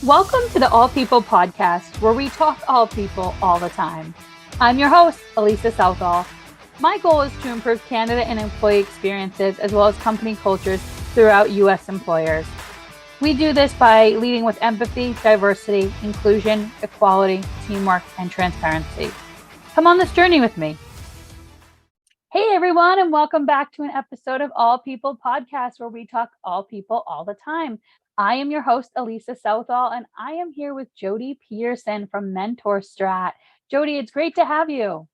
Welcome to the All People podcast, where we talk all people all the time. I'm your host, Elisa Southall. My goal is to improve candidate and employee experiences as well as company cultures throughout U.S. employers. We do this by leading with empathy, diversity, inclusion, equality, teamwork, and transparency. Come on this journey with me. Hey everyone, and welcome back to an episode of All People Podcast, where we talk all people all the time. I am your host, Elisa Southall, and I am here with Jodi Petersen from MentorStrat. Jodi, it's great to have you.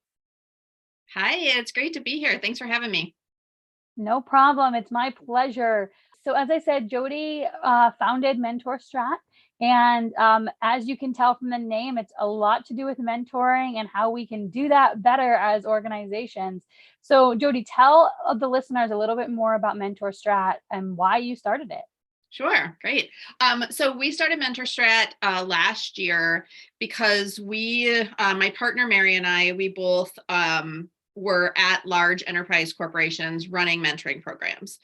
Hi, it's great to be here. Thanks for having me. No problem. It's my pleasure. So as I said, Jodi founded MentorStrat. And as you can tell from the name, it's a lot to do with mentoring and how we can do that better as organizations. So Jodi, tell the listeners a little bit more about MentorStrat and why you started it. Sure, great. So we started MentorStrat last year because my partner Mary and I, we both were at large enterprise corporations running mentoring programs.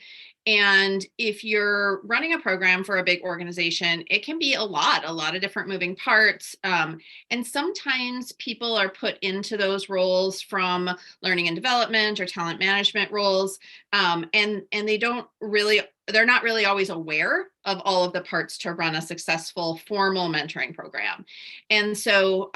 And if you're running a program for a big organization, it can be a lot of different moving parts. And sometimes people are put into those roles from learning and development or talent management roles. And they're not really always aware of all of the parts to run a successful formal mentoring program. And so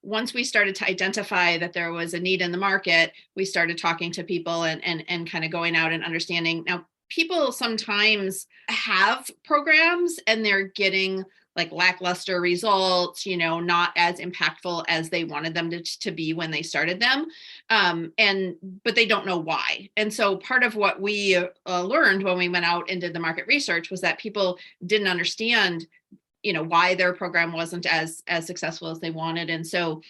once we started to identify that there was a need in the market, we started talking to people and kind of going out and understanding. Now, people sometimes have programs and they're getting like lackluster results, not as impactful as they wanted them to be when they started them. But they don't know why. And so part of what we learned when we went out and did the market research was that people didn't understand why their program wasn't as successful as they wanted. And so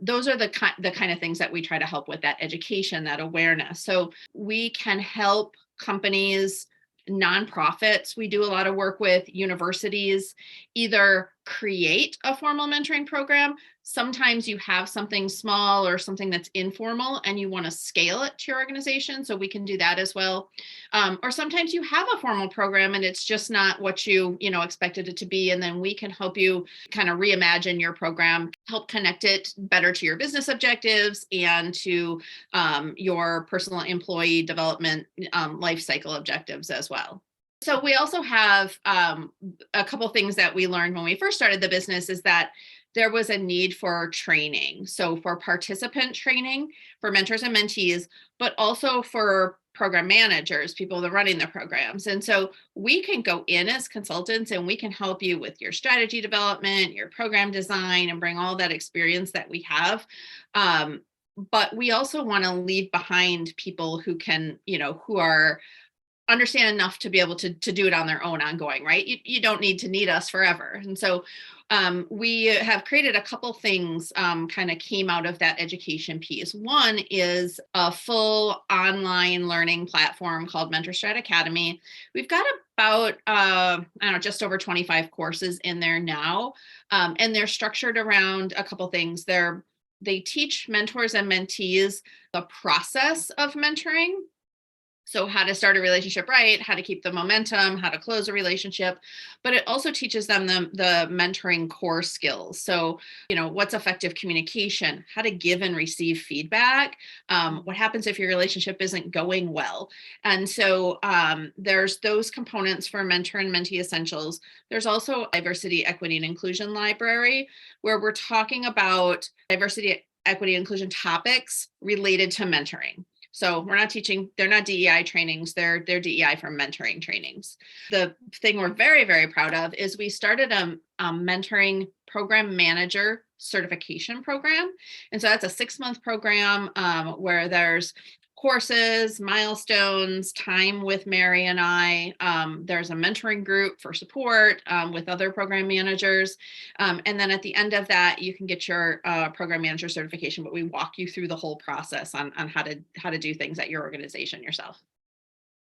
those are the kind of things that we try to help with, that education, that awareness. So we can help companies, nonprofits. We do a lot of work with universities, either create a formal mentoring program. Sometimes you have something small or something that's informal and you want to scale it to your organization. So we can do that as well. Or sometimes you have a formal program and it's just not what you expected it to be. And then we can help you kind of reimagine your program, help connect it better to your business objectives and to your personal employee development life cycle objectives as well. So we also have a couple things that we learned when we first started the business is that there was a need for training. So for participant training for mentors and mentees, but also for program managers, people that are running the programs. And so we can go in as consultants and we can help you with your strategy development, your program design, and bring all that experience that we have. But we also want to leave behind people who can, who are understand enough to be able to do it on their own ongoing, right? You don't need us forever. And so we have created a couple things kind of came out of that education piece. One is a full online learning platform called MentorStrat Academy. We've got about, just over 25 courses in there now. And they're structured around a couple things. They teach mentors and mentees the process of mentoring. So how to start a relationship right, how to keep the momentum, how to close a relationship, but it also teaches them the mentoring core skills. So, what's effective communication, how to give and receive feedback, what happens if your relationship isn't going well. And so there's those components for mentor and mentee essentials. There's also diversity, equity, and inclusion library, where we're talking about diversity, equity, and inclusion topics related to mentoring. So we're not teaching, they're not DEI trainings, they're DEI for mentoring trainings. The thing we're very, very proud of is we started a mentoring program manager certification program. And so that's a 6-month program where there's courses, milestones, time with Mary and I. There's a mentoring group for support with other program managers. And then at the end of that, you can get your program manager certification, but we walk you through the whole process on how to do things at your organization yourself.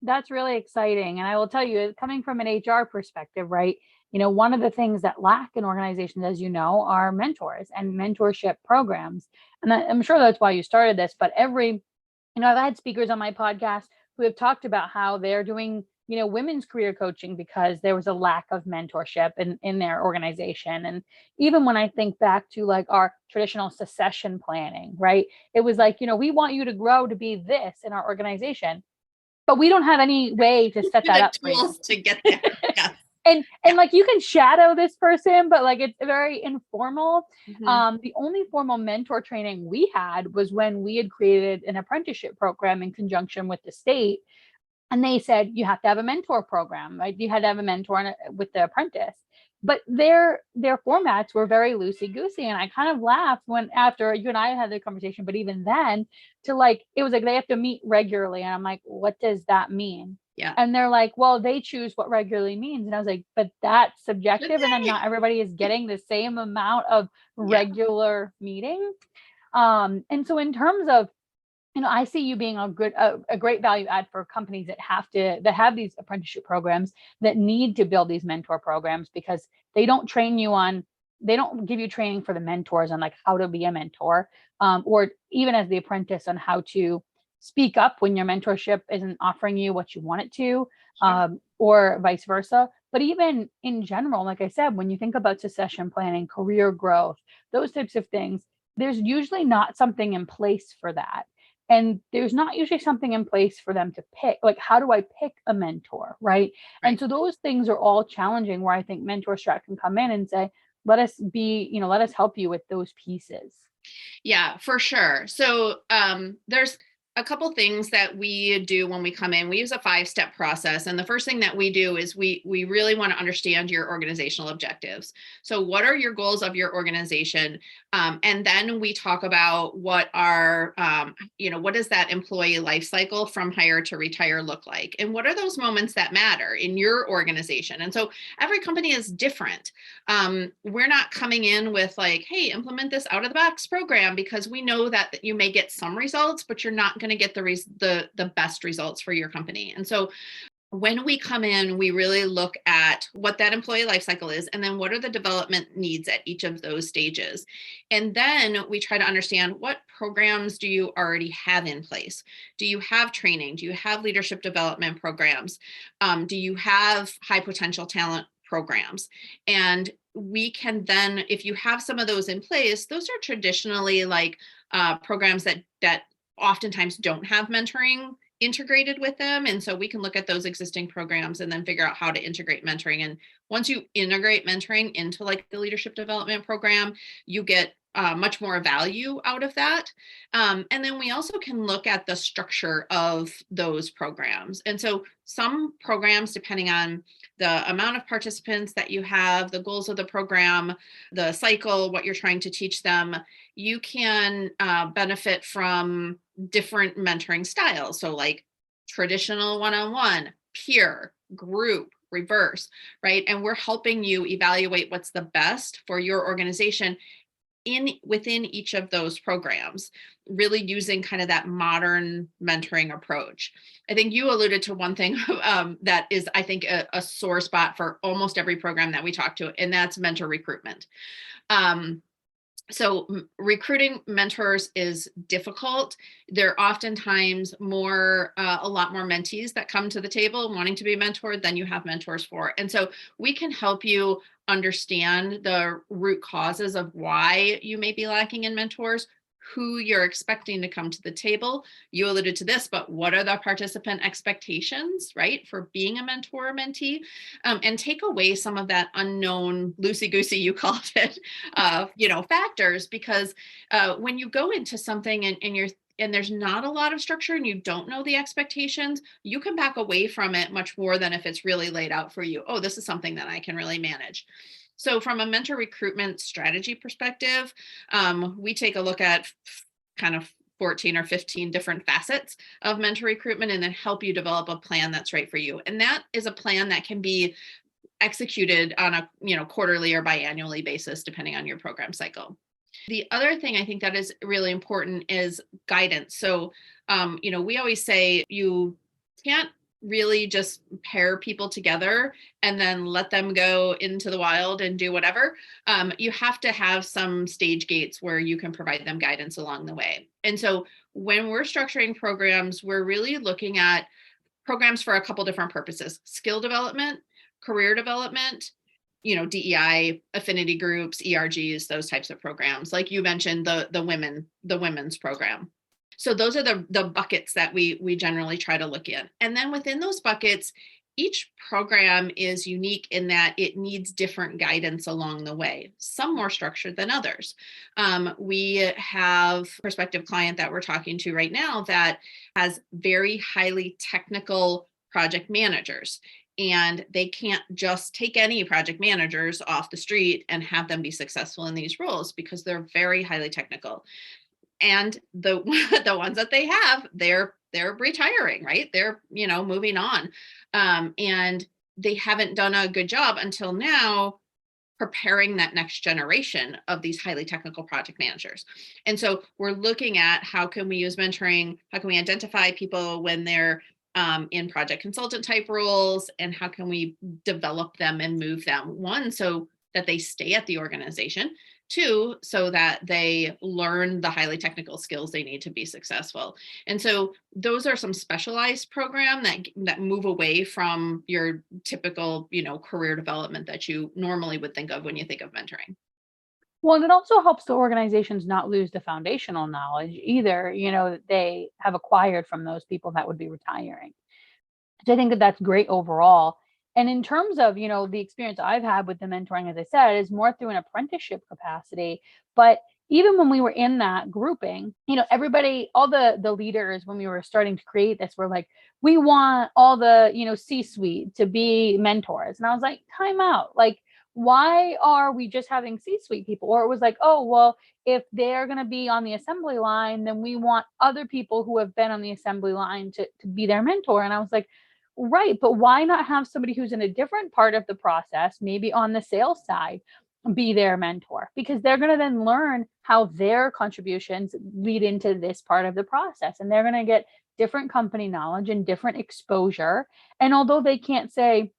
That's really exciting. And I will tell you, coming from an HR perspective, right? One of the things that lack in organizations, as you know, are mentors and mentorship programs. And I'm sure that's why you started this, but I've had speakers on my podcast who have talked about how they're doing women's career coaching because there was a lack of mentorship in their organization. And even when I think back to like our traditional succession planning, right? It was like, we want you to grow to be this in our organization, but we don't have any way to set that The up for you. tools to get there. Yeah. And like you can shadow this person, but like it's very informal. Mhm. The only formal mentor training we had was when we had created an apprenticeship program in conjunction with the state. And they said you have to have a mentor program, right? You had to have a mentor with the apprentice. But their formats were very loosey goosey, and I kind of laughed when after you and I had the conversation. But even then, to like it was like they have to meet regularly, and I'm like, what does that mean? Yeah. And they're like, well, they choose what regularly means, and I was like, but that's subjective, and then not everybody is getting the same amount of regular meeting. And so in terms of I see you being a great value add for companies that have these apprenticeship programs that need to build these mentor programs, because they don't give you training for the mentors on like how to be a mentor, or even as the apprentice on how to speak up when your mentorship isn't offering you what you want it to, or vice versa. But even in general, like I said, when you think about succession planning, career growth, those types of things, there's usually not something in place for that. And there's not usually something in place for them to pick. Like, how do I pick a mentor? Right. And so those things are all challenging, where I think MentorStrat can come in and say, let us help you with those pieces. Yeah, for sure. So there's a couple things that we do when we come in. We use a 5-step process. And the first thing that we do is we really want to understand your organizational objectives. So what are your goals of your organization? And then we talk about what are, what does that employee life cycle from hire to retire look like? And what are those moments that matter in your organization? And so every company is different. We're not coming in with like, hey, implement this out of the box program, because we know that you may get some results, but you're not going to get the best results for your company. And so when we come in, we really look at what that employee life cycle is, and then what are the development needs at each of those stages. And then we try to understand, what programs do you already have in place? Do you have training? Do you have leadership development programs? Do you have high potential talent programs? And we can then, if you have some of those in place, those are traditionally like programs that oftentimes don't have mentoring integrated with them. And so we can look at those existing programs and then figure out how to integrate mentoring. And once you integrate mentoring into like the leadership development program, you get much more value out of that. And then we also can look at the structure of those programs. And so some programs, depending on the amount of participants that you have, the goals of the program, the cycle, what you're trying to teach them, you can benefit from different mentoring styles. So like traditional one-on-one, peer, group, reverse, right? And we're helping you evaluate what's the best for your organization within each of those programs, really using kind of that modern mentoring approach. I think you alluded to one thing that is, I think, a sore spot for almost every program that we talk to, and that's mentor recruitment. So recruiting mentors is difficult. There are oftentimes a lot more mentees that come to the table wanting to be mentored than you have mentors for. And so we can help you understand the root causes of why you may be lacking in mentors, who you're expecting to come to the table. You alluded to this, but what are the participant expectations, right, for being a mentor or mentee, and take away some of that unknown loosey-goosey, you called it, factors, because when you go into something and there's not a lot of structure and you don't know the expectations, you can back away from it much more than if it's really laid out for you. Oh, this is something that I can really manage. So from a mentor recruitment strategy perspective, we take a look at kind of 14 or 15 different facets of mentor recruitment and then help you develop a plan that's right for you. And that is a plan that can be executed on a quarterly or biannually basis, depending on your program cycle. The other thing I think that is really important is guidance. So, we always say you can't really just pair people together and then let them go into the wild and do whatever. You have to have some stage gates where you can provide them guidance along the way. And so when we're structuring programs, we're really looking at programs for a couple different purposes: skill development, career development, DEI, affinity groups, ERGs, those types of programs. Like you mentioned, the women's program. So those are the buckets that we generally try to look in. And then within those buckets, each program is unique in that it needs different guidance along the way, some more structured than others. We have a prospective client that we're talking to right now that has very highly technical project managers. And they can't just take any project managers off the street and have them be successful in these roles because they're very highly technical. And the ones that they have, they're retiring, right? They're moving on, and they haven't done a good job until now preparing that next generation of these highly technical project managers. And so we're looking at how can we use mentoring, how can we identify people when they're in project consultant type roles, and how can we develop them and move them, one, so that they stay at the organization, two, so that they learn the highly technical skills they need to be successful. And so those are some specialized programs that move away from your typical, career development that you normally would think of when you think of mentoring. Well, and it also helps the organizations not lose the foundational knowledge either, that they have acquired from those people that would be retiring. So I think that that's great overall. And in terms of, the experience I've had with the mentoring, as I said, is more through an apprenticeship capacity. But even when we were in that grouping, everybody, all the leaders, when we were starting to create this, were like, we want all the, C-suite to be mentors. And I was like, time out. Like, why are we just having C-suite people? Or it was like, oh, well, if they're going to be on the assembly line, then we want other people who have been on the assembly line to be their mentor. And I was like, right, but why not have somebody who's in a different part of the process, maybe on the sales side, be their mentor? Because they're going to then learn how their contributions lead into this part of the process. And they're going to get different company knowledge and different exposure. And although they can't say,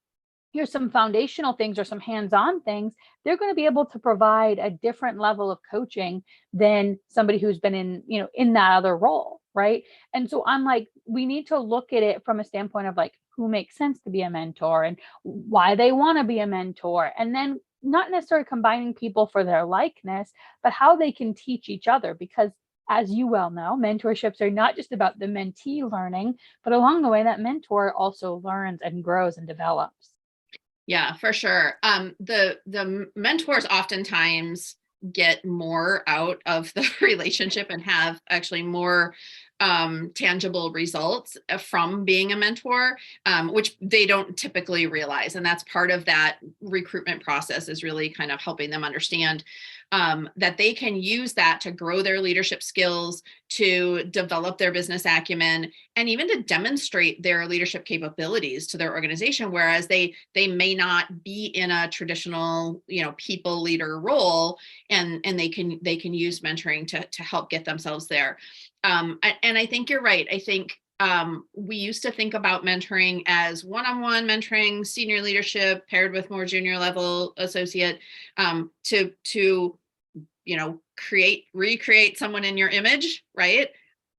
here's some foundational things or some hands-on things, they're going to be able to provide a different level of coaching than somebody who's been in that other role, right? And so I'm like, we need to look at it from a standpoint of like, who makes sense to be a mentor and why they want to be a mentor. And then not necessarily combining people for their likeness, but how they can teach each other. Because as you well know, mentorships are not just about the mentee learning, but along the way, that mentor also learns and grows and develops. Yeah, for sure. The mentors oftentimes get more out of the relationship and have actually more tangible results from being a mentor, which they don't typically realize. And that's part of that recruitment process, is really kind of helping them understand that they can use that to grow their leadership skills, to develop their business acumen, and even to demonstrate their leadership capabilities to their organization. Whereas they may not be in a traditional, people leader role, and they can use mentoring to help get themselves there. And I think you're right. I think we used to think about mentoring as one-on-one mentoring, senior leadership paired with more junior level associate, to recreate someone in your image, right?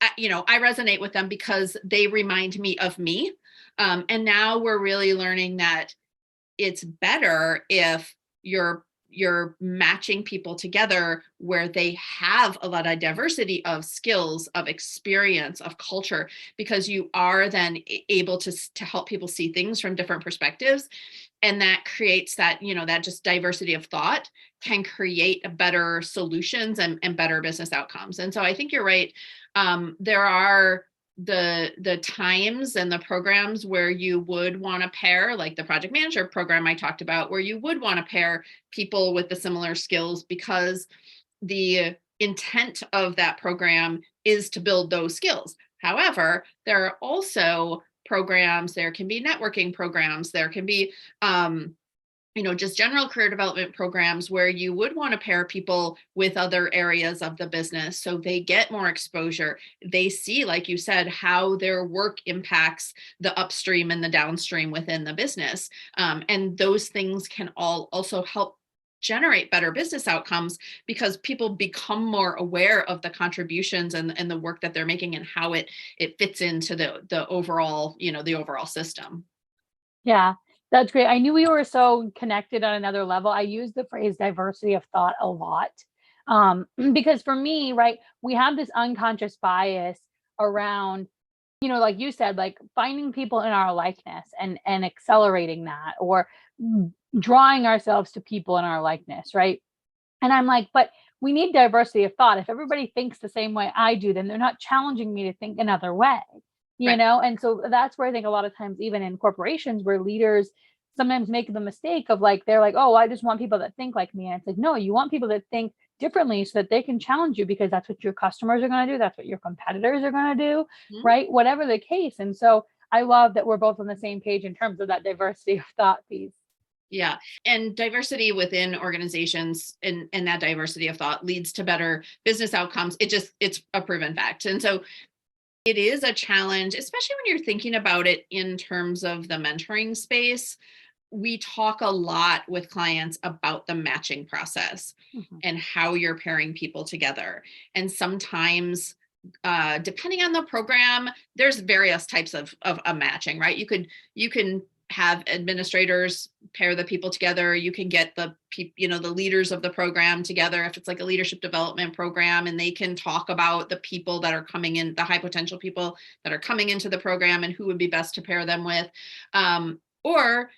I resonate with them because they remind me of me. And now we're really learning that it's better if you're matching people together where they have a lot of diversity of skills, of experience, of culture, because you are then able to help people see things from different perspectives. And that creates that, that just diversity of thought can create better solutions and better business outcomes. And so I think you're right. There are the times and the programs where you would want to pair, like the project manager program I talked about, where you would want to pair people with the similar skills, because the intent of that program is to build those skills. However, there are also programs, there can be networking programs, there can be just general career development programs where you would want to pair people with other areas of the business so they get more exposure. They see, like you said, how their work impacts the upstream and the downstream within the business. And those things can all also help generate better business outcomes because people become more aware of the contributions and the work that they're making and how it fits into the overall, the overall system. Yeah, that's great. I knew we were so connected on another level. I use the phrase diversity of thought a lot. Because for me, right, we have this unconscious bias around, like you said, like finding people in our likeness and accelerating that, or drawing ourselves to people in our likeness, right? And I'm like, but we need diversity of thought. If everybody thinks the same way I do, then they're not challenging me to think another way, Right. And so that's where I think a lot of times, even in corporations where leaders sometimes make the mistake of like, they're like, oh, I just want people that think like me. And it's like, no, you want people that think differently so that they can challenge you, because that's what your customers are going to do. That's what your competitors are going to do, Mhm. right? Whatever the case. And so I love that we're both on the same page in terms of that diversity of thought piece. Yeah. And diversity within organizations and that diversity of thought leads to better business outcomes. It's a proven fact. And so it is a challenge, especially when you're thinking about it in terms of the mentoring space. We talk a lot with clients about the matching process Mhm. and how you're pairing people together. And sometimes, depending on the program, there's various types of a matching, right? You can have administrators pair the people together. You can get the leaders of the program together if it's like a leadership development program, and they can talk about the people that are coming in, the high potential people that are coming into the program, and who would be best to pair them with. Or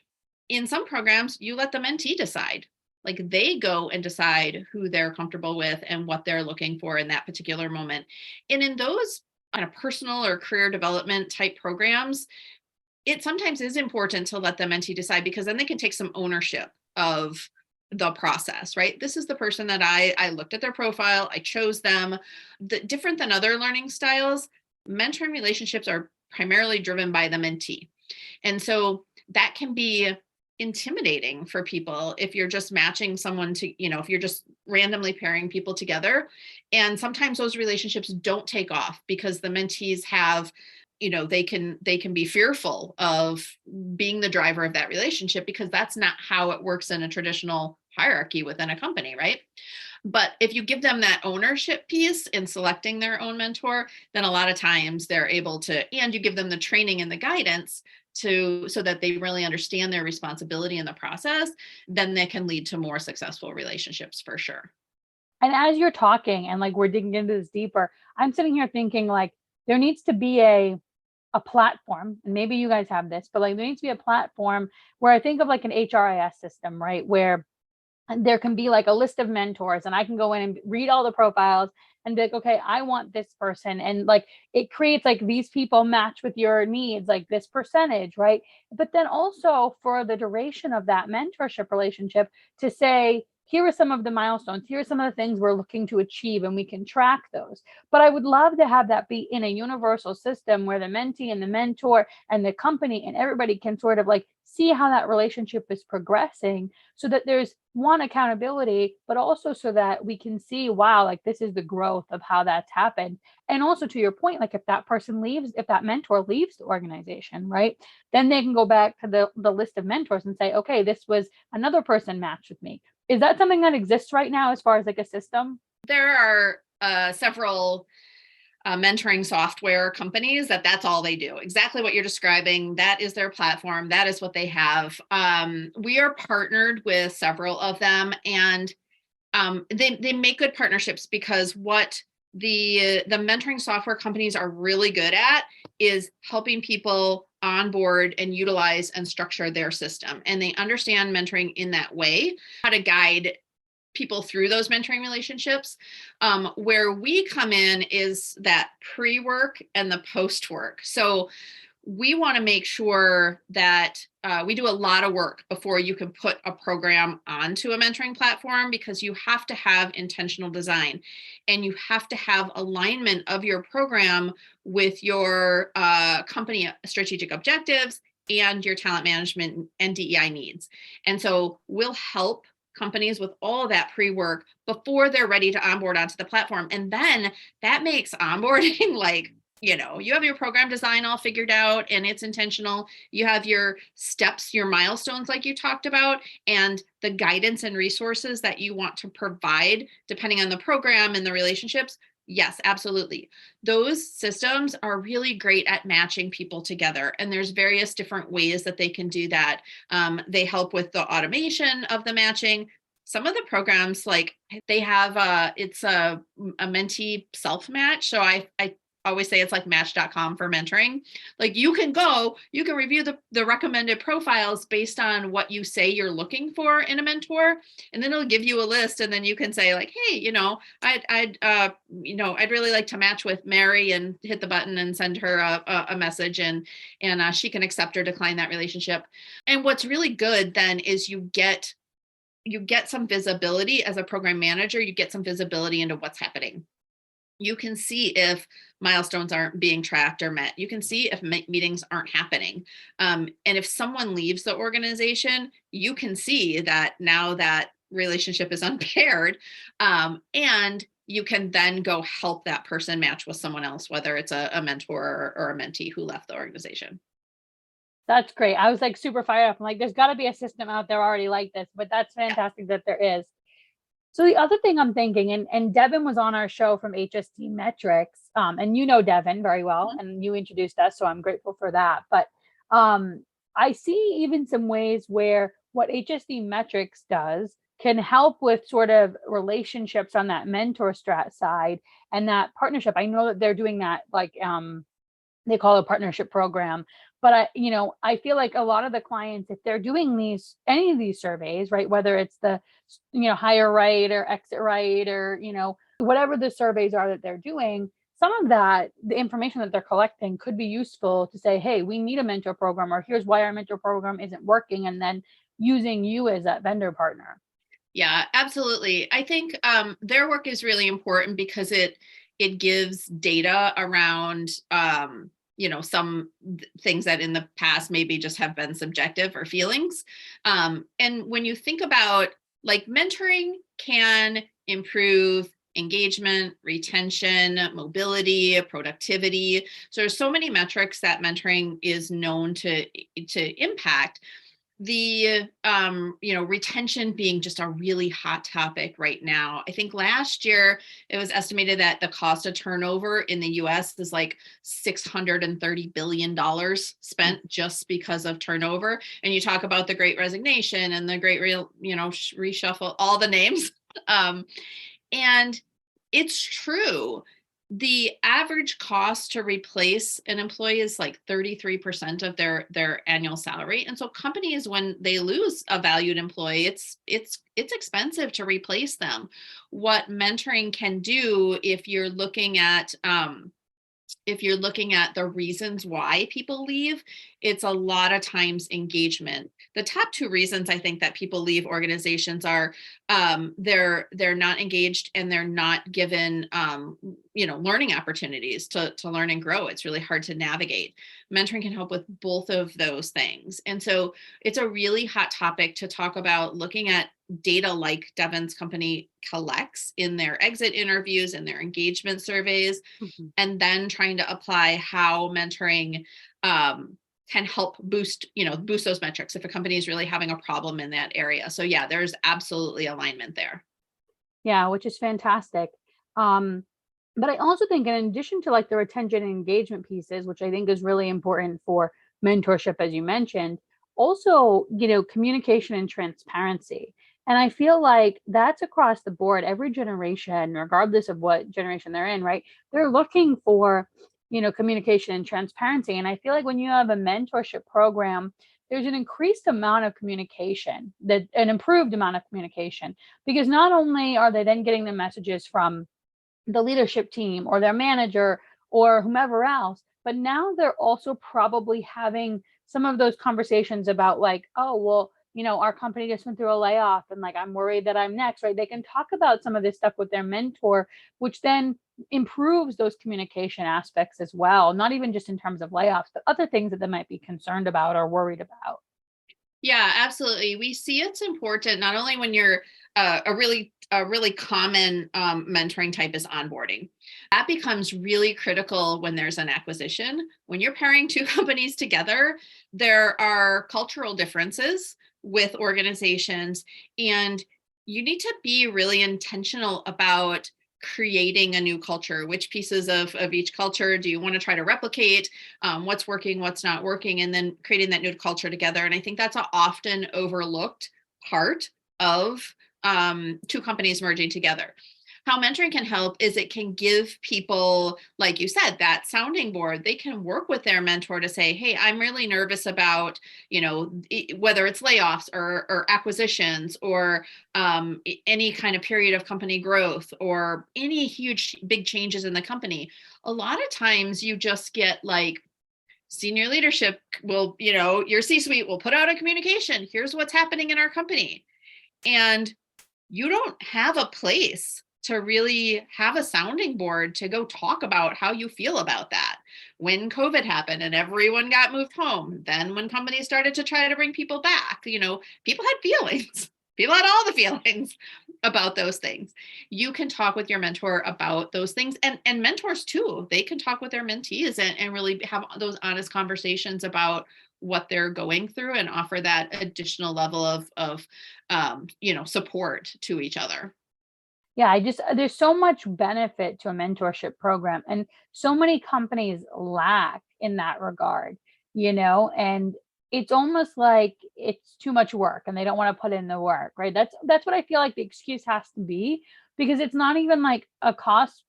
in some programs, you let the mentee decide. Like they go and decide who they're comfortable with and what they're looking for in that particular moment. And in those kind of personal or career development type programs, it sometimes is important to let the mentee decide, because then they can take some ownership of the process, right? This is the person that I looked at their profile, I chose them. Different than other learning styles, mentoring relationships are primarily driven by the mentee. And so that can be intimidating for people if you're just matching someone to, if you're just randomly pairing people together. And sometimes those relationships don't take off because the mentees have, they can be fearful of being the driver of that relationship, because that's not how it works in a traditional hierarchy within a company, right? But if you give them that ownership piece in selecting their own mentor, then a lot of times they're able to, and you give them the training and the guidance so that they really understand their responsibility in the process, then that can lead to more successful relationships for sure. And as you're talking and like we're digging into this deeper, I'm sitting here thinking like there needs to be a platform, and maybe you guys have this, but like there needs to be a platform where I think of like an HRIS system, right? Where there can be like a list of mentors, and I can go in and read all the profiles and be like, okay, I want this person. And like it creates like these people match with your needs, like this percentage, right? But then also for the duration of that mentorship relationship to say, here are some of the milestones, here are some of the things we're looking to achieve, and we can track those. But I would love to have that be in a universal system where the mentee and the mentor and the company and everybody can sort of like see how that relationship is progressing, so that there's one accountability, but also so that we can see, wow, like this is the growth of how that's happened. And also to your point, like if that person leaves, if that mentor leaves the organization, right, then they can go back to the list of mentors and say, okay, this was another person matched with me. Is that something that exists right now as far as like a system? There are several mentoring software companies that's all they do. Exactly what you're describing. That is their platform. That is what they have. We are partnered with several of them, and they make good partnerships, because what the mentoring software companies are really good at is helping people onboard and utilize and structure their system. And they understand mentoring in that way, how to guide people through those mentoring relationships. Where we come in is that pre-work and the post-work. So we want to make sure that we do a lot of work before you can put a program onto a mentoring platform, because you have to have intentional design and you have to have alignment of your program with your company strategic objectives and your talent management and DEI needs. And so we'll help companies with all of that pre-work before they're ready to onboard onto the platform. And then that makes onboarding like you have your program design all figured out and it's intentional. You have your steps, your milestones, like you talked about, and the guidance and resources that you want to provide depending on the program and the relationships. Yes, absolutely. Those systems are really great at matching people together. And there's various different ways that they can do that. They help with the automation of the matching. Some of the programs, like they have it's a mentee self match. So I always say it's like match.com for mentoring. Like you can review the recommended profiles based on what you say you're looking for in a mentor. And then it'll give you a list. And then you can say like, hey, I'd really like to match with Mary, and hit the button and send her a message, and she can accept or decline that relationship. And what's really good then is you get some visibility as a program manager. You get some visibility into what's happening. You can see if milestones aren't being tracked or met. You can see if meetings aren't happening. And if someone leaves the organization, you can see that now that relationship is unpaired. And you can then go help that person match with someone else, whether it's a mentor or a mentee who left the organization. That's great. I was like super fired up. I'm like, there's got to be a system out there already like this, but that's fantastic that there is. So the other thing I'm thinking, and Devin was on our show from HSD Metrics, and you know Devin very well, and you introduced us, so I'm grateful for that. But I see even some ways where what HSD Metrics does can help with sort of relationships on that MentorStrat side and that partnership. I know that they're doing that, like they call it a partnership program. But I feel like a lot of the clients, if they're doing any of these surveys, right, whether it's the, hire right or exit right, or, whatever the surveys are that they're doing, some of that, the information that they're collecting could be useful to say, hey, we need a mentor program, or here's why our mentor program isn't working. And then using you as that vendor partner. Yeah, absolutely. I think their work is really important because it gives data around some things that in the past maybe just have been subjective or feelings. And when you think about like mentoring can improve engagement, retention, mobility, productivity. So there's so many metrics that mentoring is known to impact. The retention being just a really hot topic right now. I think last year it was estimated that the cost of turnover in the US is like $630 billion spent just because of turnover. And you talk about the Great Resignation and the Great reshuffle, all the names. And it's true. The average cost to replace an employee is like 33% of their annual salary. And so companies, when they lose a valued employee, it's expensive to replace them. What mentoring can do, if you're looking at the reasons why people leave, it's a lot of times engagement. The top two reasons I think that people leave organizations are they're not engaged and they're not given learning opportunities to learn and grow. It's really hard to navigate. Mentoring can help with both of those things. And so it's a really hot topic to talk about, looking at data like Devin's company collects in their exit interviews and their engagement surveys, and then trying to apply how mentoring can help boost those metrics if a company is really having a problem in that area. So yeah, there's absolutely alignment there. Yeah, which is fantastic. But I also think, in addition to like the retention and engagement pieces, which I think is really important for mentorship, as you mentioned, also, communication and transparency. And I feel like that's across the board, every generation, regardless of what generation they're in, right? They're looking for, communication and transparency. And I feel like when you have a mentorship program, there's an increased amount of communication, an improved amount of communication, because not only are they then getting the messages from the leadership team or their manager or whomever else, but now they're also probably having some of those conversations about like, oh, well, our company just went through a layoff and like, I'm worried that I'm next, right? They can talk about some of this stuff with their mentor, which then improves those communication aspects as well. Not even just in terms of layoffs, but other things that they might be concerned about or worried about. Yeah, absolutely. We see it's important not only when you're a really common mentoring type is onboarding. That becomes really critical when there's an acquisition. When you're pairing two companies together, there are cultural differences with organizations, and you need to be really intentional about creating a new culture. Which pieces of each culture do you want to try to replicate? What's working, what's not working, and then creating that new culture together. And I think that's an often overlooked part of two companies merging together. How mentoring can help is it can give people, like you said, that sounding board. They can work with their mentor to say, hey, I'm really nervous about, whether it's layoffs or acquisitions or any kind of period of company growth or any huge, big changes in the company. A lot of times you just get like, senior leadership will, your C-suite will put out a communication. Here's what's happening in our company. And you don't have a place to really have a sounding board to go talk about how you feel about that. When COVID happened and everyone got moved home, then when companies started to try to bring people back, people had feelings. People had all the feelings about those things. You can talk with your mentor about those things, and mentors too. They can talk with their mentees and really have those honest conversations about what they're going through and offer that additional level of support to each other. Yeah, there's so much benefit to a mentorship program, and so many companies lack in that regard, and it's almost like it's too much work and they don't want to put in the work, right? That's what I feel like the excuse has to be, because it's not even like a cost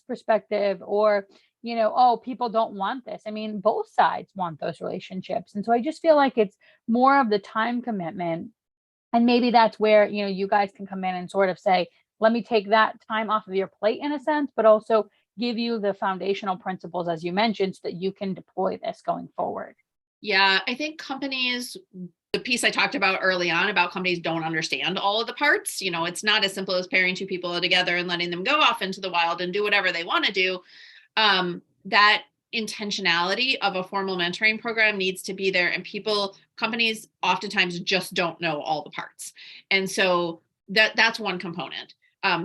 perspective, or, oh, people don't want this. I mean, both sides want those relationships. And so I just feel like it's more of the time commitment. And maybe that's where, you guys can come in and sort of say, let me take that time off of your plate in a sense, but also give you the foundational principles, as you mentioned, so that you can deploy this going forward. Yeah, I think companies, the piece I talked about early on about companies don't understand all of the parts. It's not as simple as pairing two people together and letting them go off into the wild and do whatever they want to do. That intentionality of a formal mentoring program needs to be there, and companies oftentimes just don't know all the parts. And so that's one component.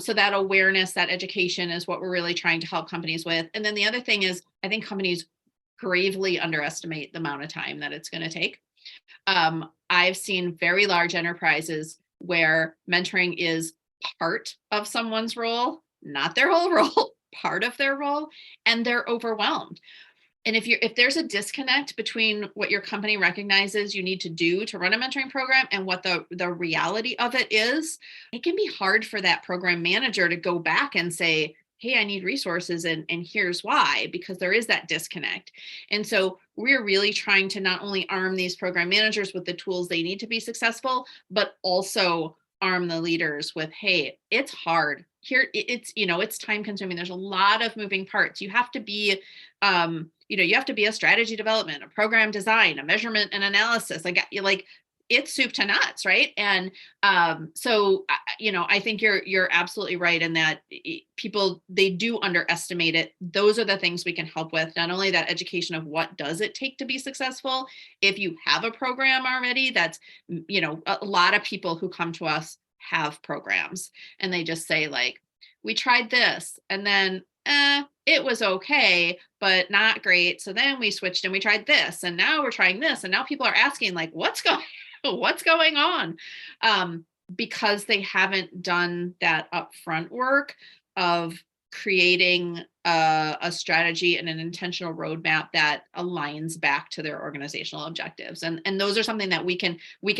So that awareness, that education is what we're really trying to help companies with. And then the other thing is, I think companies gravely underestimate the amount of time that it's going to take. I've seen very large enterprises where mentoring is part of someone's role, not their whole role, part of their role, and they're overwhelmed. And if there's a disconnect between what your company recognizes you need to do to run a mentoring program and what the reality of it is, it can be hard for that program manager to go back and say, hey, I need resources and here's why, because there is that disconnect. And so we're really trying to not only arm these program managers with the tools they need to be successful, but also arm the leaders with, hey, it's hard. Here, it's time consuming. There's a lot of moving parts. You have to be, you have to be a strategy development, a program design, a measurement and analysis. Like it's soup to nuts, right? And so I think you're absolutely right in that people, they do underestimate it. Those are the things we can help with. Not only that education of what does it take to be successful. If you have a program already, that's a lot of people who come to us have programs, and they just say like, we tried this and then it was okay, but not great. So then we switched and we tried this, and now we're trying this, and now people are asking like, what's going on? Because they haven't done that upfront work of creating a strategy and an intentional roadmap that aligns back to their organizational objectives. And those are something that we can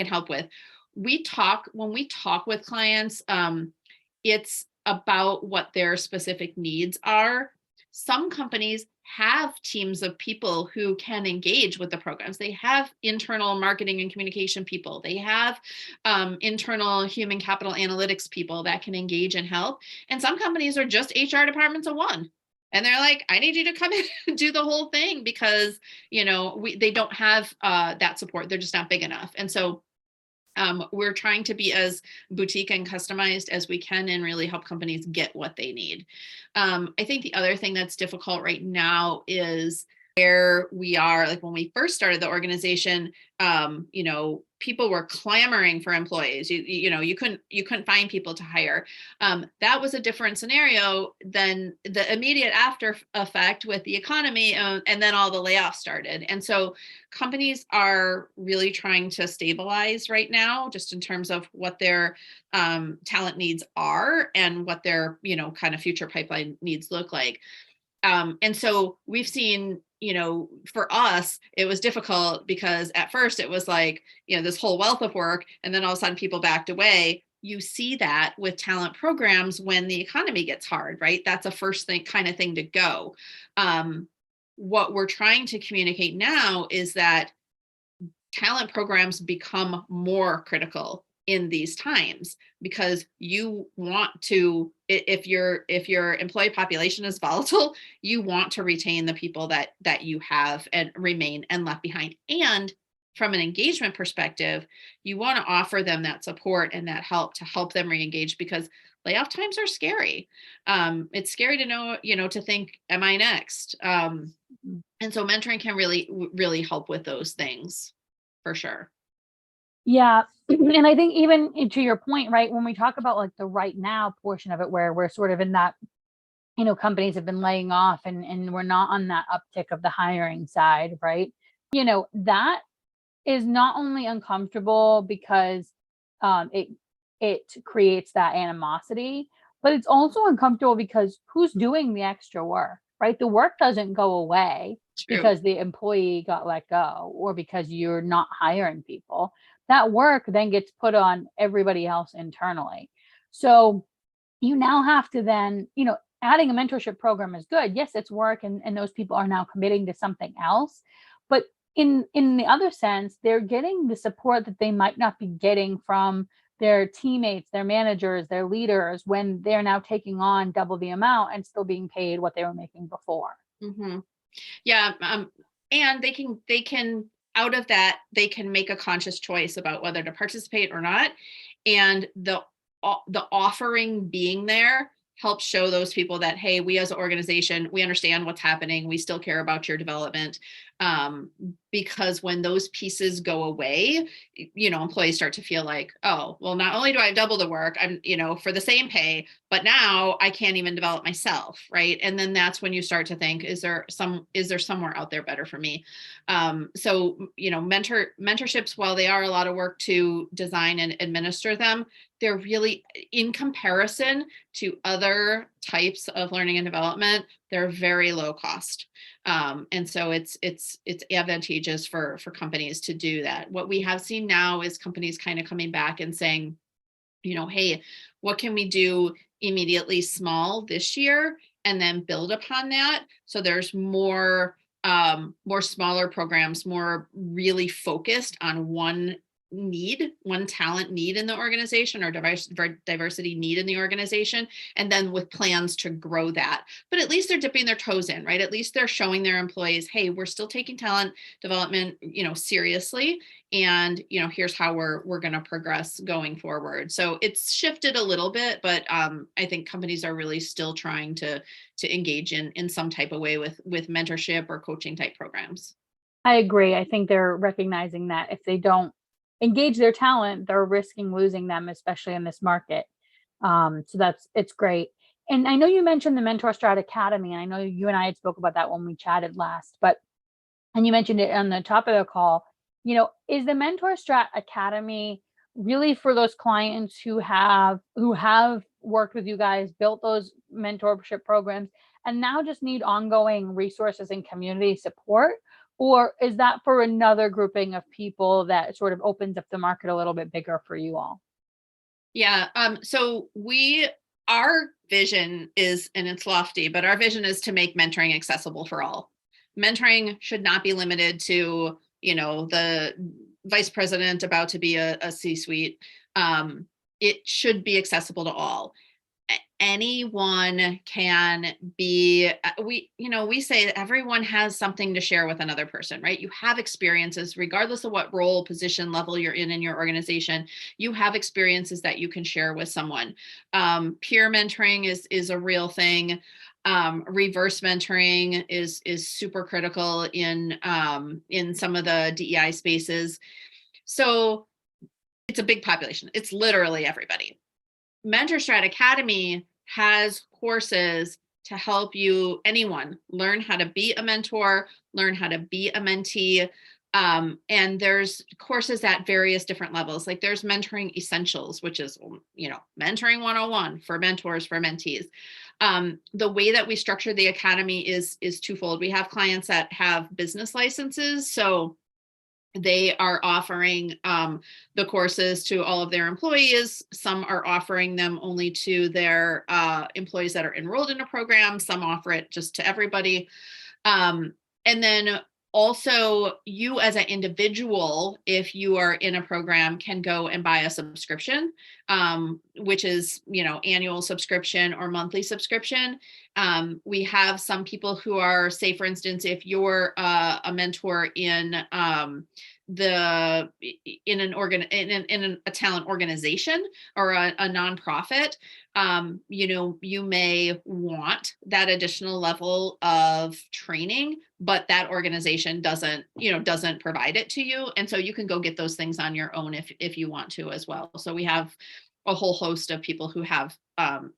help with. When we talk with clients, it's about what their specific needs are. Some companies have teams of people who can engage with the programs. They have internal marketing and communication people. They have internal human capital analytics people that can engage and help. And some companies are just HR departments of one. And they're like, I need you to come in and do the whole thing because, they don't have that support. They're just not big enough. And so we're trying to be as boutique and customized as we can and really help companies get what they need. I think the other thing that's difficult right now is where we are, like when we first started the organization, people were clamoring for employees. You couldn't find people to hire. That was a different scenario than the immediate after effect with the economy, and then all the layoffs started. And so companies are really trying to stabilize right now, just in terms of what their talent needs are and what their kind of future pipeline needs look like. And so we've seen, for us, it was difficult because at first it was like, this whole wealth of work, and then all of a sudden people backed away. You see that with talent programs when the economy gets hard, right? That's a first thing kind of thing to go. What we're trying to communicate now is that talent programs become more critical in these times, because you want to, if your employee population is volatile, you want to retain the people that you have and remain and left behind. And from an engagement perspective, you want to offer them that support and that help to help them re-engage, because layoff times are scary. It's scary to know, to think, am I next? And so mentoring can really help with those things, for sure. Yeah. And I think even to your point, right, when we talk about like the right now portion of it, where we're sort of in that, companies have been laying off and we're not on that uptick of the hiring side, right? That is not only uncomfortable because it creates that animosity, but it's also uncomfortable because who's doing the extra work, right? The work doesn't go away True. because the employee got let go or because you're not hiring people. That work then gets put on everybody else internally. So you now have to then, adding a mentorship program is good. Yes, it's work, and those people are now committing to something else. But in the other sense, they're getting the support that they might not be getting from their teammates, their managers, their leaders, when they're now taking on double the amount and still being paid what they were making before. Mm-hmm. Yeah. And they can out of that, they can make a conscious choice about whether to participate or not. And the offering being there helps show those people that, hey, we as an organization, we understand what's happening. We still care about your development. Because when those pieces go away, employees start to feel like, oh, well, not only do I have double the work, I'm, for the same pay, but now I can't even develop myself. Right. And then that's when you start to think, is there somewhere out there better for me? So, mentorships, while they are a lot of work to design and administer them, they're really, in comparison to other types of learning and development, they're very low cost. And so it's advantageous for companies to do that. What we have seen now is companies kind of coming back and saying, hey, what can we do immediately small this year and then build upon that? So there's more smaller programs, more really focused on one talent need in the organization, or diversity need in the organization, and then with plans to grow that. But at least they're dipping their toes in, right? At least they're showing their employees, hey, we're still taking talent development, seriously. And, here's how we're going to progress going forward. So it's shifted a little bit, but I think companies are really still trying to engage in some type of way with mentorship or coaching type programs. I agree. I think they're recognizing that if they don't engage their talent, they're risking losing them, especially in this market. So it's great. And I know you mentioned the MentorStrat Academy, and I know you and I had spoke about that when we chatted last, and you mentioned it on the top of the call. Is the MentorStrat Academy really for those clients who have worked with you guys, built those mentorship programs, and now just need ongoing resources and community support? Or is that for another grouping of people that sort of opens up the market a little bit bigger for you all? Yeah. So our vision is, and it's lofty, but our vision is to make mentoring accessible for all. Mentoring should not be limited to, the vice president about to be a C-suite. It should be accessible to all. Anyone can be, we say that everyone has something to share with another person, right? You have experiences, regardless of what role, position, level you're in your organization. You have experiences that you can share with someone. Peer mentoring is a real thing. Reverse mentoring is super critical in some of the DEI spaces. So it's a big population. It's literally everybody. MentorStrat Academy has courses to help anyone learn how to be a mentor, learn how to be a mentee. And there's courses at various different levels. Like there's mentoring essentials, which is, mentoring 101 for mentors, for mentees. The way that we structure the academy is twofold. We have clients that have business licenses. So they are offering the courses to all of their employees. Some are offering them only to their employees that are enrolled in a program. Some offer it just to everybody. And then also you as an individual, if you are in a program, can go and buy a subscription, which is, annual subscription or monthly subscription. We have some people who are, say, for instance, if you're a mentor in a talent organization or a nonprofit, you may want that additional level of training, but that organization doesn't provide it to you. And so you can go get those things on your own if you want to as well. So we have a whole host of people who have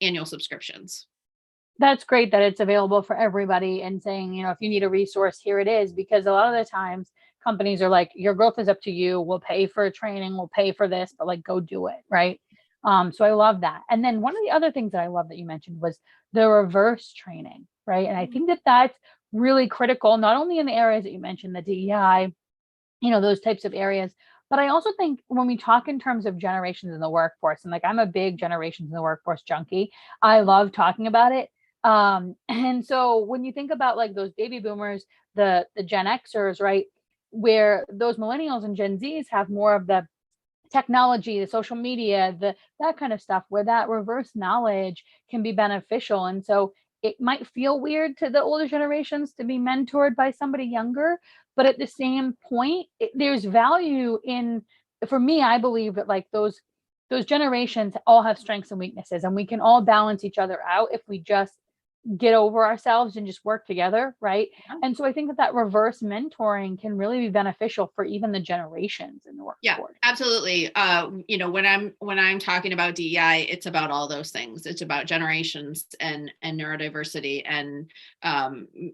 annual subscriptions. That's great that it's available for everybody, and saying, if you need a resource, here it is, because a lot of the times companies are like, your growth is up to you. We'll pay for training. We'll pay for this, but like, go do it. Right. So I love that. And then one of the other things that I love that you mentioned was the reverse training. Right. And I think that that's really critical, not only in the areas that you mentioned, the DEI, those types of areas. But I also think when we talk in terms of generations in the workforce, and like, I'm a big generations in the workforce junkie, I love talking about it. And so when you think about like those baby boomers, the Gen Xers, right, where those millennials and Gen Zs have more of the technology, the social media, that kind of stuff, where that reverse knowledge can be beneficial. And so it might feel weird to the older generations to be mentored by somebody younger, but at the same point, there's value in, for me, I believe that like those generations all have strengths and weaknesses, and we can all balance each other out if we just get over ourselves and just work together, right? Yeah. And so I think that reverse mentoring can really be beneficial for even the generations in the workforce. Yeah, absolutely. When I'm talking about DEI, it's about all those things. It's about generations and neurodiversity, and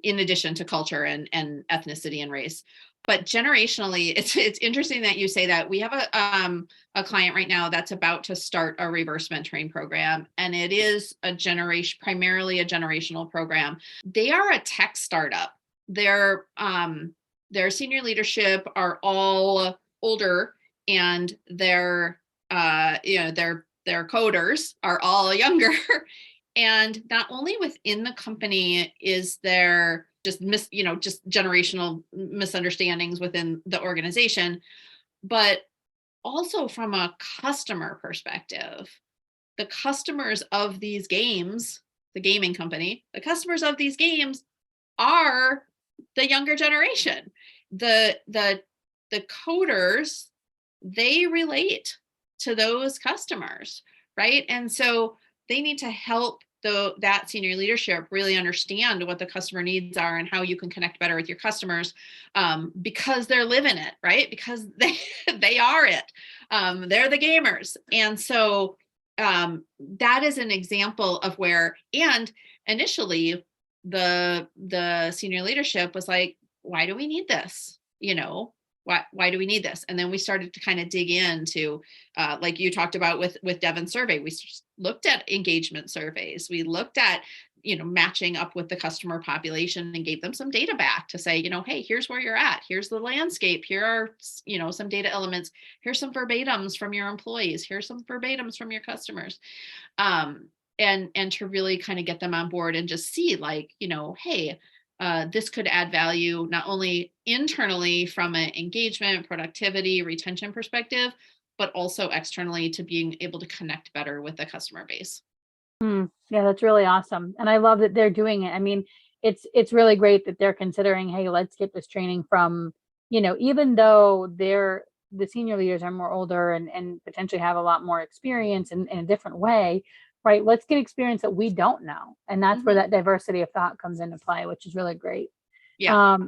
in addition to culture and ethnicity and race. But generationally, it's interesting that you say that. We have a client right now that's about to start a reverse mentoring program, and it is primarily a generational program. They are a tech startup. Their senior leadership are all older, and their coders are all younger. And not only within the company is there just generational misunderstandings within the organization, but also from a customer perspective, the customers of these games, the gaming company, the customers of these games are the younger generation. The coders, they relate to those customers, right? And so they need to help that senior leadership really understand what the customer needs are and how you can connect better with your customers, because they're living it, right? Because they are it. They're the gamers. And so that is an example of where, and initially the senior leadership was like, why do we need this? Why do we need this? And then we started to kind of dig into, like you talked about with Devon's survey, we looked at engagement surveys. We looked at, matching up with the customer population, and gave them some data back to say, hey, here's where you're at. Here's the landscape. Here are, some data elements. Here's some verbatims from your employees. Here's some verbatims from your customers. And to really kind of get them on board and just see like, hey, this could add value not only internally from an engagement, productivity, retention perspective, but also externally to being able to connect better with the customer base. Yeah, that's really awesome. And I love that they're doing it. I mean, it's really great that they're considering, hey, let's get this training from, even though the senior leaders are more older and potentially have a lot more experience in a different way, right? Let's get experience that we don't know. And that's where that diversity of thought comes into play, which is really great. Yeah.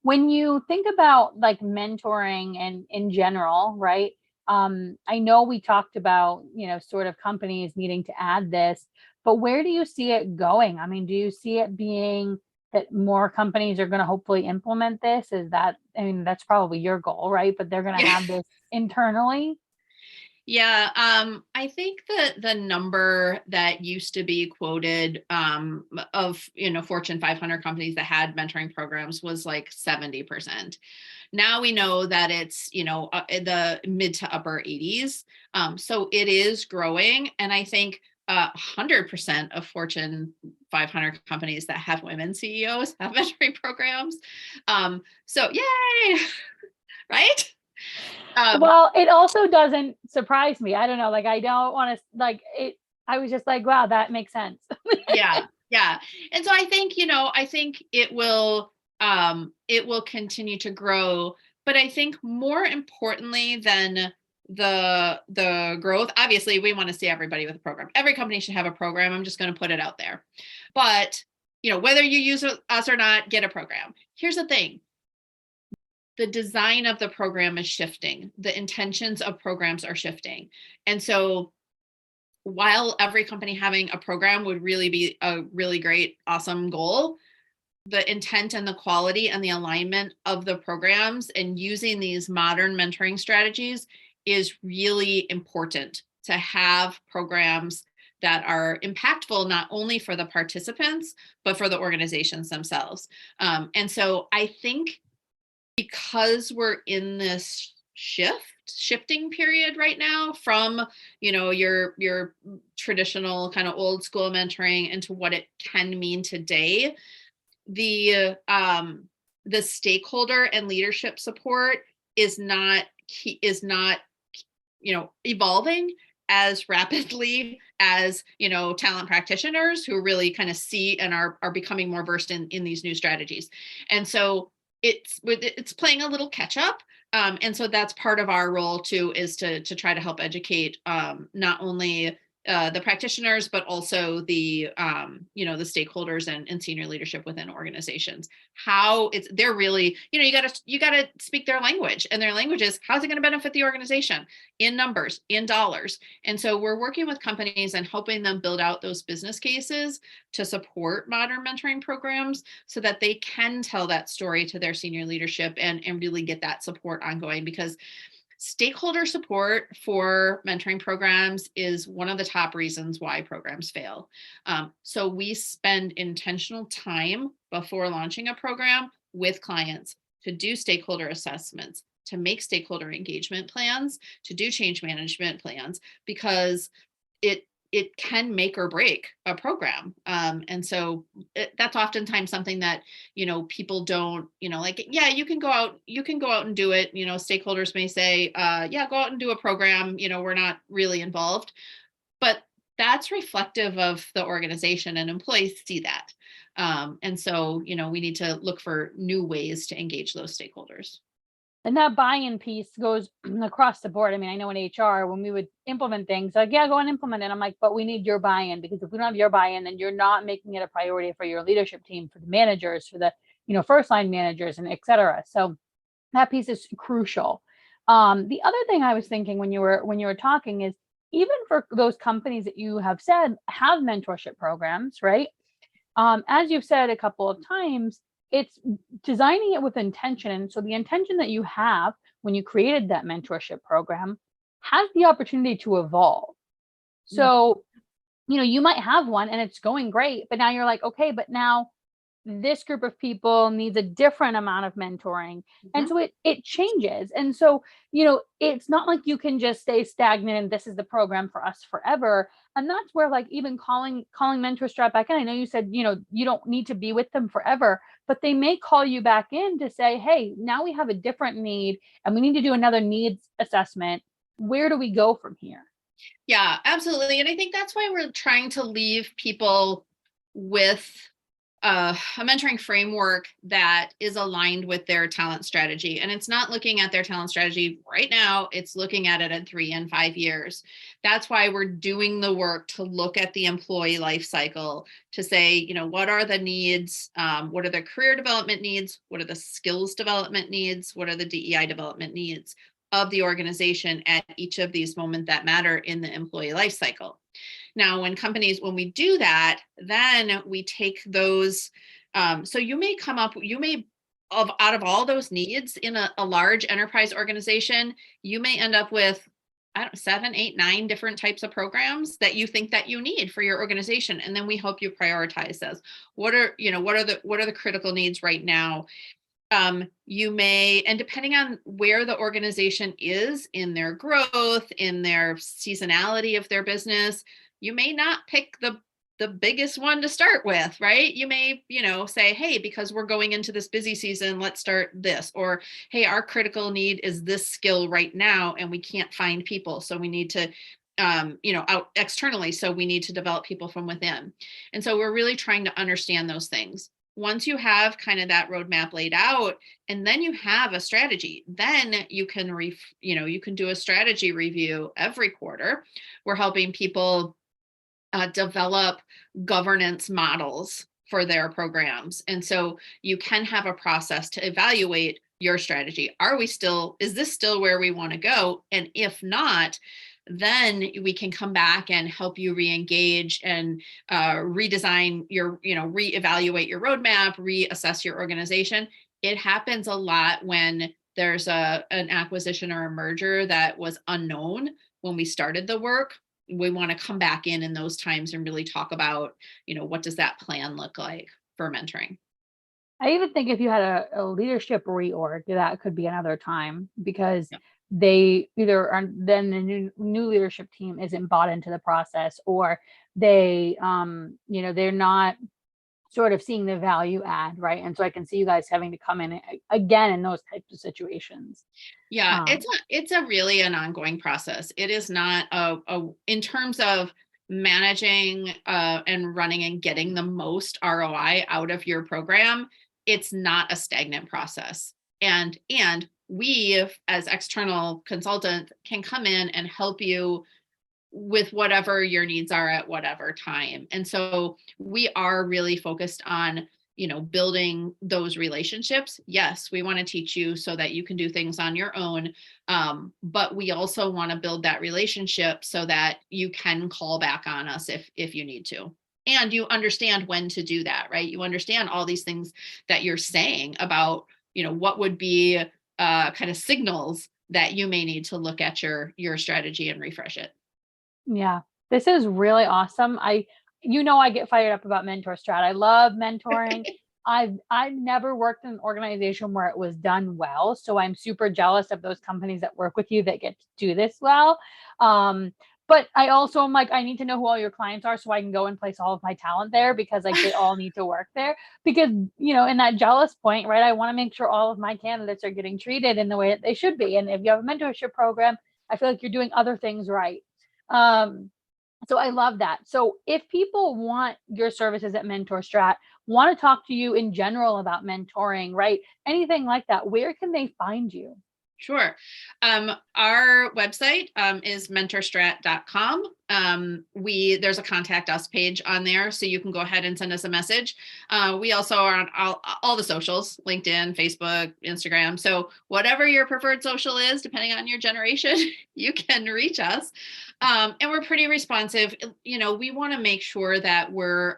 When you think about like mentoring and in general, right? I know we talked about, sort of companies needing to add this, but where do you see it going? I mean, do you see it being that more companies are going to hopefully implement this? That's probably your goal, right? But they're going to have this internally. Yeah, I think that the number that used to be quoted of Fortune 500 companies that had mentoring programs was like 70%. Now we know that it's in the mid to upper 80s. So it is growing, and I think 100% of Fortune 500 companies that have women CEOs have mentoring programs. So yay, right? Well, it also doesn't surprise me. I don't know. Like, I don't want to like it. I was just like, wow, that makes sense. Yeah. And so I think, it will continue to grow. But I think more importantly than the growth, obviously we want to see everybody with a program. Every company should have a program. I'm just going to put it out there. But, whether you use us or not, get a program. Here's the thing. The design of the program is shifting. The intentions of programs are shifting. And so while every company having a program would really be a really great, awesome goal, the intent and the quality and the alignment of the programs and using these modern mentoring strategies is really important to have programs that are impactful, not only for the participants, but for the organizations themselves. And so I think because we're in this shifting period right now from your traditional kind of old school mentoring into what it can mean today, the stakeholder and leadership support is not evolving as rapidly as talent practitioners who really kind of see and are becoming more versed in these new strategies. And so it's playing a little catch up. And so that's part of our role too, is to try to help educate not only the practitioners, but also the stakeholders and senior leadership within organizations. They're really, you gotta speak their language, and their language is, how's it going to benefit the organization in numbers, in dollars? And so we're working with companies and helping them build out those business cases to support modern mentoring programs so that they can tell that story to their senior leadership and really get that support ongoing, because stakeholder support for mentoring programs is one of the top reasons why programs fail. So we spend intentional time before launching a program with clients to do stakeholder assessments, to make stakeholder engagement plans, to do change management plans, because it can make or break a program. And so that's oftentimes something that, people don't, yeah, you can go out and do it. Stakeholders may say, yeah, go out and do a program. We're not really involved, but that's reflective of the organization, and employees see that. And so, we need to look for new ways to engage those stakeholders. And that buy-in piece goes across the board. I mean, I know in HR, when we would implement things, like, yeah, go and implement it. I'm like, but we need your buy-in, because if we don't have your buy-in, then you're not making it a priority for your leadership team, for the managers, for the, first line managers, and et cetera. So that piece is crucial. The other thing I was thinking when you were talking is, even for those companies that you have said have mentorship programs, right? As you've said a couple of times, it's designing it with intention. And so the intention that you have when you created that mentorship program has the opportunity to evolve. So, you might have one and it's going great, but now you're like, okay, but now this group of people needs a different amount of mentoring. And so it changes. And so, it's not like you can just stay stagnant and this is the program for us forever. And that's where, like, even calling MentorStrat back in, I know you said, you don't need to be with them forever, but they may call you back in to say, hey, now we have a different need and we need to do another needs assessment. Where do we go from here? Yeah, absolutely. And I think that's why we're trying to leave people with a mentoring framework that is aligned with their talent strategy. And it's not looking at their talent strategy right now, it's looking at it in 3 and 5 years. That's why we're doing the work to look at the employee life cycle to say, you know, what are the needs? What are the career development needs? What are the skills development needs? What are the DEI development needs of the organization at each of these moments that matter in the employee life cycle? Now, when we do that, then we take those. So you may come up, out of all those needs in a large enterprise organization, you may end up with, I don't know, 7, 8, 9 different types of programs that you think that you need for your organization. And then we help you prioritize those. What are the critical needs right now? You may, and depending on where the organization is in their growth, in their seasonality of their business, you may not pick the biggest one to start with, right? You may, say, hey, because we're going into this busy season, let's start this. Or, hey, our critical need is this skill right now, and we can't find people. So we need to, out externally. So we need to develop people from within. And so we're really trying to understand those things. Once you have kind of that roadmap laid out, and then you have a strategy, then you can do a strategy review every quarter. We're helping people develop governance models for their programs. And so you can have a process to evaluate your strategy. Is this still where we want to go? And if not, then we can come back and help you re-engage and redesign reevaluate your roadmap, reassess your organization. It happens a lot when there's an acquisition or a merger that was unknown when we started the work. We want to come back in those times and really talk about, what does that plan look like for mentoring? I even think if you had a leadership reorg, that could be another time, because Yeah. they either are, then the new leadership team isn't bought into the process, or they, they're not sort of seeing the value add, right? And so I can see you guys having to come in again in those types of situations. Yeah, Um, it's a really an ongoing process. It is not in terms of managing and running and getting the most ROI out of your program. It's not a stagnant process. And we, as external consultants, can come in and help you with whatever your needs are at whatever time. And so we are really focused on, building those relationships. Yes, we want to teach you so that you can do things on your own. But we also want to build that relationship so that you can call back on us if you need to. And you understand when to do that, right? You understand all these things that you're saying about, what would be kind of signals that you may need to look at your strategy and refresh it. Yeah, this is really awesome. I get fired up about MentorStrat. I love mentoring. I've never worked in an organization where it was done well, so I'm super jealous of those companies that work with you that get to do this well. But I also am like, I need to know who all your clients are so I can go and place all of my talent there, because like they all need to work there. Because, in that jealous point, right, I want to make sure all of my candidates are getting treated in the way that they should be. And if you have a mentorship program, I feel like you're doing other things right. So I love that. So if people want your services at MentorStrat, want to talk to you in general about mentoring, right? Anything like that, where can they find you? Sure. Our website is mentorstrat.com. There's a contact us page on there, so you can go ahead and send us a message. We also are on all the socials, LinkedIn, Facebook, Instagram. So whatever your preferred social is, depending on your generation, you can reach us. And we're pretty responsive. We want to make sure that we're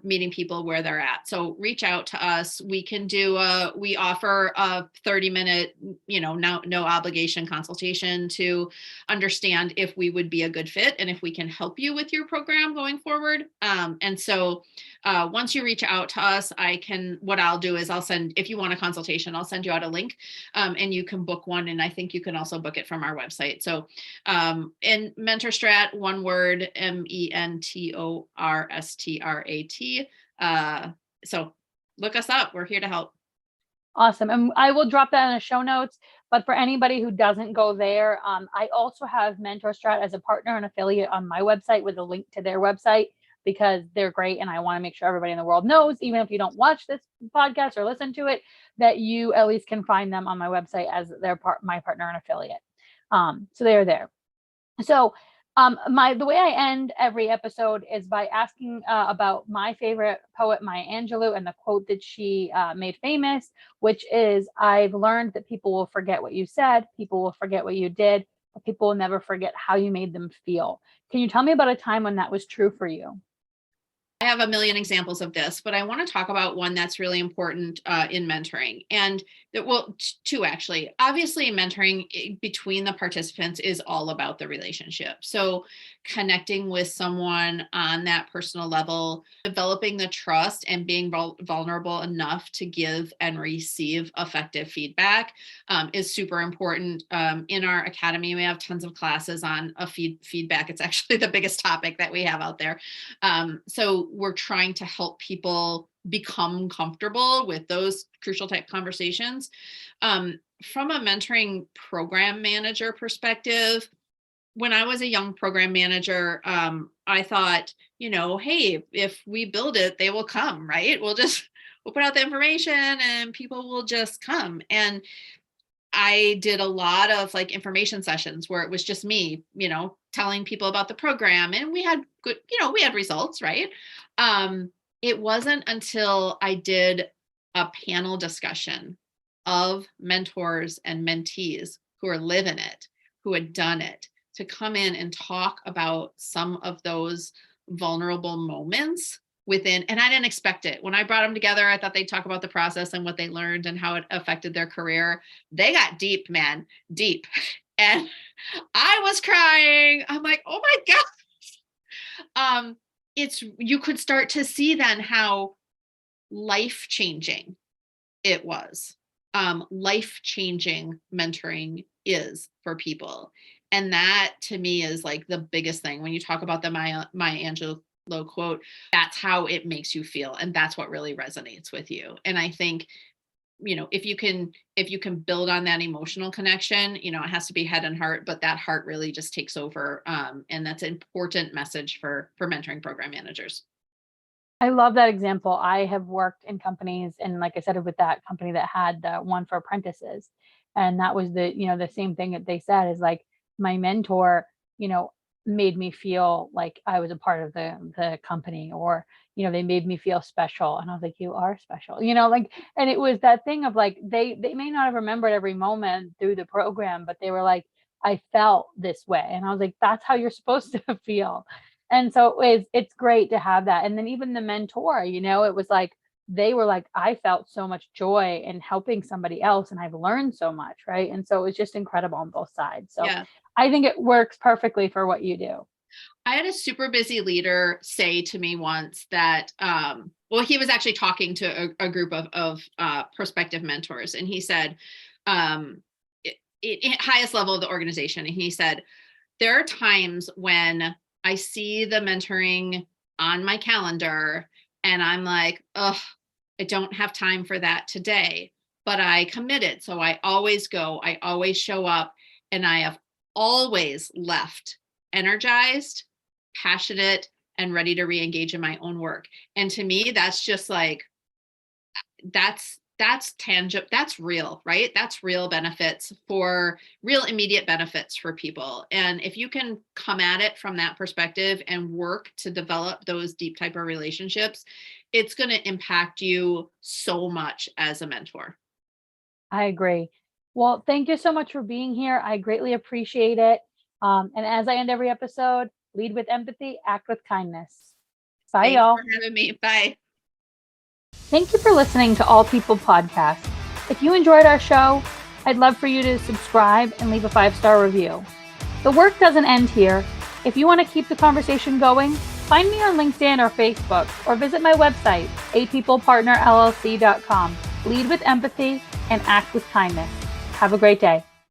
meeting people where they're at. So reach out to us. We offer a 30-minute, no obligation consultation to understand if we would be a good fit and if we can help you with your program going forward. And so once you reach out to us, what I'll do is if you want a consultation, I'll send you out a link and you can book one. And I think you can also book it from our website. So in MentorStrat, one word, mentorstrat. So look us up. We're here to help. Awesome. And I will drop that in the show notes. But for anybody who doesn't go there, I also have MentorStrat as a partner and affiliate on my website with a link to their website. because they're great. And I want to make sure everybody in the world knows, even if you don't watch this podcast or listen to it, that you at least can find them on my website as my partner and affiliate. So they're there. So the way I end every episode is by asking about my favorite poet, Maya Angelou, and the quote that she made famous, which is, I've learned that people will forget what you said, people will forget what you did, but people will never forget how you made them feel. Can you tell me about a time when that was true for you? I have a million examples of this, but I want to talk about one that's really important in mentoring. And two actually. Obviously, mentoring between the participants is all about the relationship. So connecting with someone on that personal level, developing the trust and being vulnerable enough to give and receive effective feedback is super important. In our academy, we have tons of classes on feedback. It's actually the biggest topic that we have out there. So we're trying to help people become comfortable with those crucial type conversations. From a mentoring program manager perspective, when I was a young program manager, I thought, hey, if we build it, they will come, right? We'll put out the information and people will just come. And I did a lot of like information sessions where it was just me, telling people about the program, and we had good, we had results, right? It wasn't until I did a panel discussion of mentors and mentees who are living it, who had done it, to come in and talk about some of those vulnerable moments within, and I didn't expect it. When I brought them together, I thought they'd talk about the process and what they learned and how it affected their career. They got deep, man, deep. And I was crying. I'm like, oh my God. You could start to see then how life-changing it was. Life-changing mentoring is for people. And that to me is like the biggest thing. When you talk about the Maya Angelou quote, that's how it makes you feel. And that's what really resonates with you. And I think, if you can build on that emotional connection, it has to be head and heart, but that heart really just takes over. And that's an important message for mentoring program managers. I love that example. I have worked in companies, and like I said, with that company that had the one for apprentices. And that was the same thing that they said is like, my mentor, made me feel like I was a part of the company, or, they made me feel special. And I was like, you are special, and it was that thing of like, they may not have remembered every moment through the program, but they were like, I felt this way. And I was like, that's how you're supposed to feel. And so it's great to have that. And then even the mentor, it was like, they were like, I felt so much joy in helping somebody else, and I've learned so much. Right. And so it was just incredible on both sides. So yeah. I think it works perfectly for what you do. I had a super busy leader say to me once that, he was actually talking to a group of prospective mentors, and he said, highest level of the organization. And he said, there are times when I see the mentoring on my calendar and I'm like, I don't have time for that today, but I committed. So I always go, I always show up, and I have always left energized, passionate, and ready to re-engage in my own work. And to me, that's just like, that's tangible. That's real, right? That's real benefits, for real immediate benefits for people. And if you can come at it from that perspective and work to develop those deep type of relationships, it's going to impact you so much as a mentor. I agree. Well, thank you so much for being here. I greatly appreciate it. And as I end every episode, lead with empathy, act with kindness. Bye, y'all. Thanks for having me. Bye. Thank you for listening to All People Podcast. If you enjoyed our show, I'd love for you to subscribe and leave a 5-star review. The work doesn't end here. If you want to keep the conversation going, find me on LinkedIn or Facebook, or visit my website, apeoplepartnerllc.com. Lead with empathy and act with kindness. Have a great day.